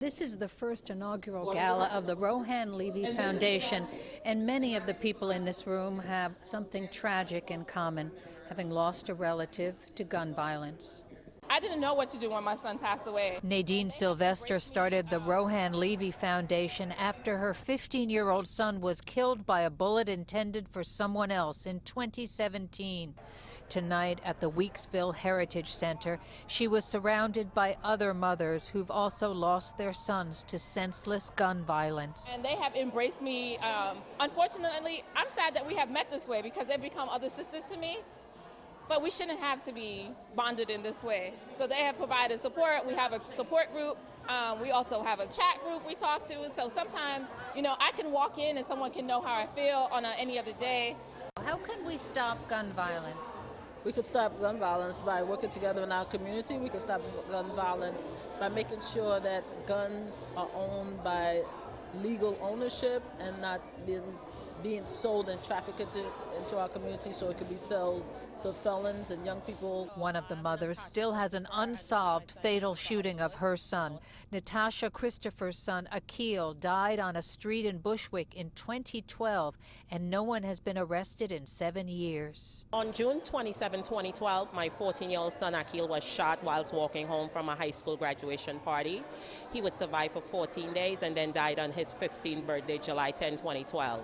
This is the first inaugural gala of the Rohan Levy Foundation, and many of the people in this room have something tragic in common, having lost a relative to gun violence. I didn't know what to do when my son passed away. Nadine Sylvester started the Rohan Levy Foundation after her 15-year-old son was killed by a bullet intended for someone else in 2017. Tonight at the Weeksville Heritage Center, she was surrounded by other mothers who've also lost their sons to senseless gun violence. And they have embraced me. Unfortunately, I'm sad that we have met this way because they've become other sisters to me. But we shouldn't have to be bonded in this way. So they have provided support. We have a support group. We also have a chat group we talk to. So sometimes, I can walk in and someone can know how I feel on any other day. How can we stop gun violence? We could stop gun violence by working together in our community. We could stop gun violence by making sure that guns are owned by legal ownership and not being sold and trafficked into our community so it could be sold to felons and young people. One of the mothers still has an unsolved fatal shooting of her son. Natasha Christopher's son, Akil, died on a street in Bushwick in 2012, and no one has been arrested in 7 years. On June 27, 2012, my 14-year-old son, Akil, was shot whilst walking home from a high school graduation party. He would survive for 14 days and then died on his 15th birthday, July 10, 2012.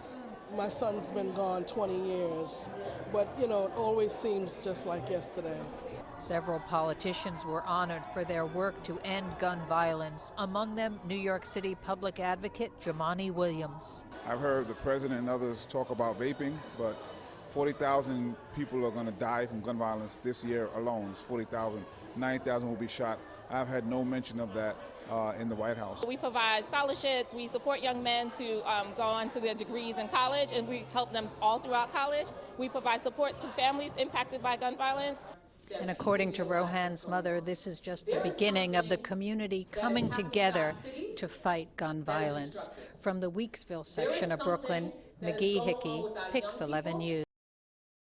My son's been gone 20 years, but it always seems just like yesterday. Several politicians were honored for their work to end gun violence, among them New York City public advocate Jumaane Williams. I've heard the president and others talk about vaping, but 40,000 people are going to die from gun violence this year alone. It's 40,000. 90,000 will be shot. I've had no mention of that in the White House. We provide scholarships. We support young men to go on to their degrees in college, and we help them all throughout college. We provide support to families impacted by gun violence. And according to Rohan's mother, this is just the beginning of the community coming together to fight gun violence. From the Weeksville section of Brooklyn, McGee Hickey, Pix 11 News.